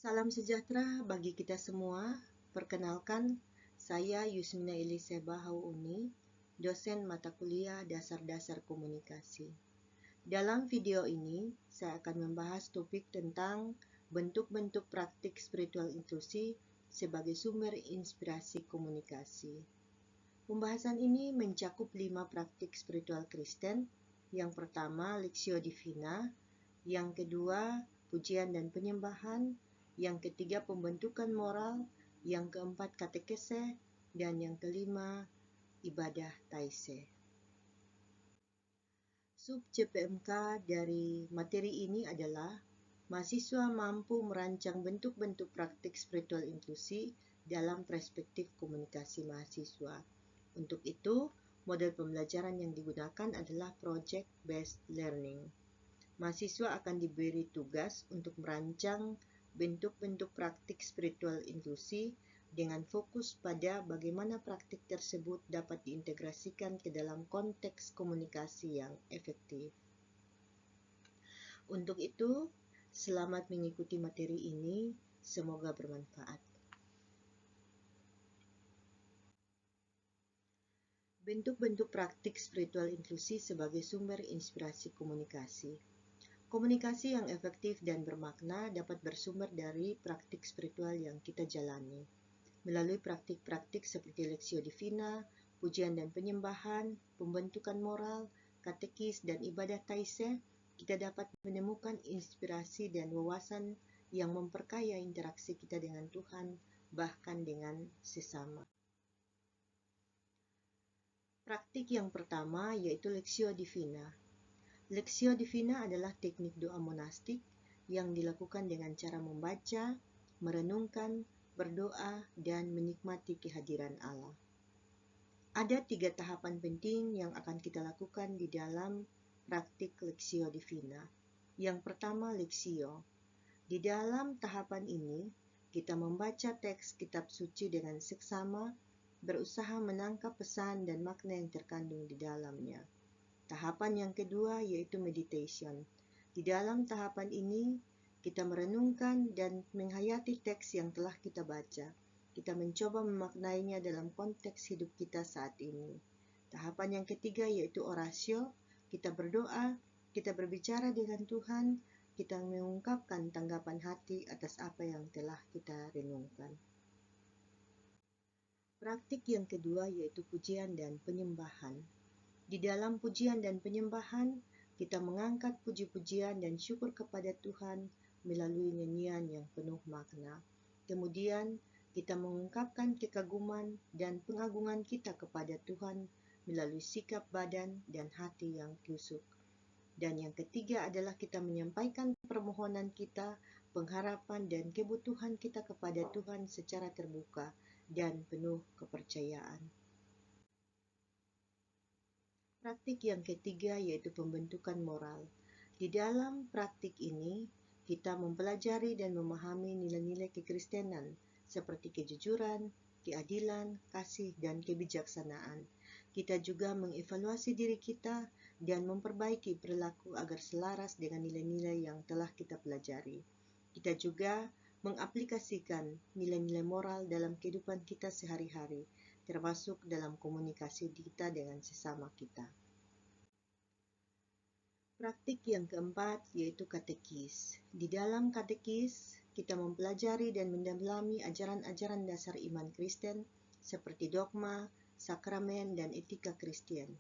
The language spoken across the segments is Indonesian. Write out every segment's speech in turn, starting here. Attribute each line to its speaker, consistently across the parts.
Speaker 1: Salam sejahtera bagi kita semua. Perkenalkan, saya Yusmina Eliseba Hauuni, dosen mata kuliah Dasar-Dasar Komunikasi. Dalam video ini, saya akan membahas topik tentang bentuk-bentuk praktik spiritual inklusi sebagai sumber inspirasi komunikasi. Pembahasan ini mencakup 5 praktik spiritual Kristen. Yang pertama, Lectio Divina. Yang kedua, pujian dan penyembahan. Yang ketiga, pembentukan moral. Yang keempat, katekese. Dan yang kelima, ibadah taise. Sub CPMK dari materi ini adalah mahasiswa mampu merancang bentuk-bentuk praktik spiritual inklusi dalam perspektif komunikasi mahasiswa. Untuk itu, model pembelajaran yang digunakan adalah project-based learning. Mahasiswa akan diberi tugas untuk merancang bentuk-bentuk praktik spiritual inklusi dengan fokus pada bagaimana praktik tersebut dapat diintegrasikan ke dalam konteks komunikasi yang efektif. Untuk itu, selamat mengikuti materi ini, semoga bermanfaat. Bentuk-bentuk praktik spiritual inklusi sebagai sumber inspirasi komunikasi. Komunikasi yang efektif dan bermakna dapat bersumber dari praktik spiritual yang kita jalani. Melalui praktik-praktik seperti Lectio Divina, pujian dan penyembahan, pembentukan moral, katekis, dan ibadah taise, kita dapat menemukan inspirasi dan wawasan yang memperkaya interaksi kita dengan Tuhan, bahkan dengan sesama. Praktik yang pertama yaitu Lectio Divina. Lectio Divina adalah teknik doa monastik yang dilakukan dengan cara membaca, merenungkan, berdoa, dan menikmati kehadiran Allah. Ada 3 tahapan penting yang akan kita lakukan di dalam praktik Lectio Divina. Yang pertama, Lectio. Di dalam tahapan ini, kita membaca teks kitab suci dengan seksama, berusaha menangkap pesan dan makna yang terkandung di dalamnya. Tahapan yang kedua yaitu meditation. Di dalam tahapan ini, kita merenungkan dan menghayati teks yang telah kita baca. Kita mencoba memaknainya dalam konteks hidup kita saat ini. Tahapan yang ketiga yaitu orasio. Kita berdoa, kita berbicara dengan Tuhan, kita mengungkapkan tanggapan hati atas apa yang telah kita renungkan. Praktik yang kedua yaitu pujian dan penyembahan. Di dalam pujian dan penyembahan, kita mengangkat puji-pujian dan syukur kepada Tuhan melalui nyanyian yang penuh makna. Kemudian, kita mengungkapkan kekaguman dan pengagungan kita kepada Tuhan melalui sikap badan dan hati yang kusuk. Dan yang ketiga adalah kita menyampaikan permohonan kita, pengharapan dan kebutuhan kita kepada Tuhan secara terbuka dan penuh kepercayaan. Praktik yang ketiga yaitu pembentukan moral. Di dalam praktik ini, kita mempelajari dan memahami nilai-nilai kekristenan seperti kejujuran, keadilan, kasih, dan kebijaksanaan. Kita juga mengevaluasi diri kita dan memperbaiki perilaku agar selaras dengan nilai-nilai yang telah kita pelajari. Kita juga mengaplikasikan nilai-nilai moral dalam kehidupan kita sehari-hari, termasuk dalam komunikasi kita dengan sesama kita. Praktik yang keempat yaitu katekis. Di dalam katekis, kita mempelajari dan mendalami ajaran-ajaran dasar iman Kristen seperti dogma, sakramen, dan etika Kristen.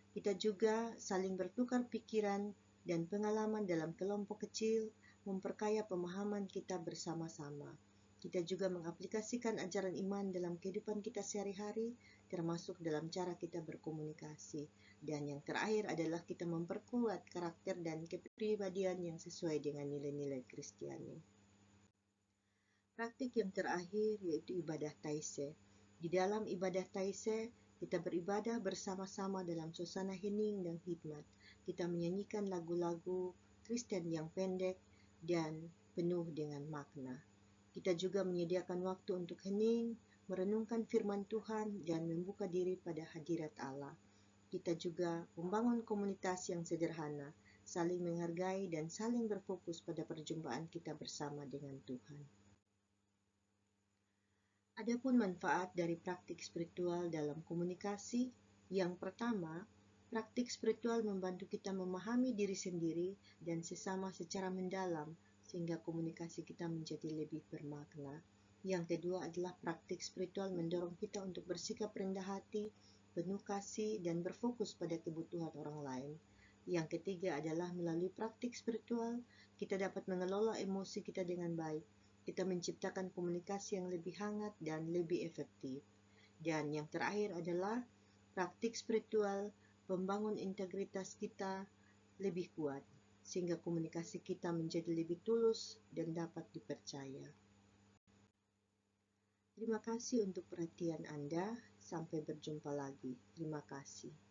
Speaker 1: Kita juga saling bertukar pikiran dan pengalaman dalam kelompok kecil, memperkaya pemahaman kita bersama-sama. Kita juga mengaplikasikan ajaran iman dalam kehidupan kita sehari-hari, termasuk dalam cara kita berkomunikasi. Dan yang terakhir adalah kita memperkuat karakter dan kepribadian yang sesuai dengan nilai-nilai Kristiani. Praktik yang terakhir yaitu ibadah taise. Di dalam ibadah taise, kita beribadah bersama-sama dalam suasana hening dan hikmat. Kita menyanyikan lagu-lagu Kristen yang pendek dan penuh dengan makna. Kita juga menyediakan waktu untuk hening, merenungkan firman Tuhan, dan membuka diri pada hadirat Allah. Kita juga membangun komunitas yang sederhana, saling menghargai dan saling berfokus pada perjumpaan kita bersama dengan Tuhan. Adapun manfaat dari praktik spiritual dalam komunikasi, yang pertama, praktik spiritual membantu kita memahami diri sendiri dan sesama secara mendalam, sehingga komunikasi kita menjadi lebih bermakna. Yang kedua adalah praktik spiritual mendorong kita untuk bersikap rendah hati, penuh kasih, dan berfokus pada kebutuhan orang lain. Yang ketiga adalah melalui praktik spiritual, kita dapat mengelola emosi kita dengan baik. Kita menciptakan komunikasi yang lebih hangat dan lebih efektif. Dan yang terakhir adalah praktik spiritual membangun integritas kita lebih kuat, sehingga komunikasi kita menjadi lebih tulus dan dapat dipercaya. Terima kasih untuk perhatian Anda. Sampai berjumpa lagi. Terima kasih.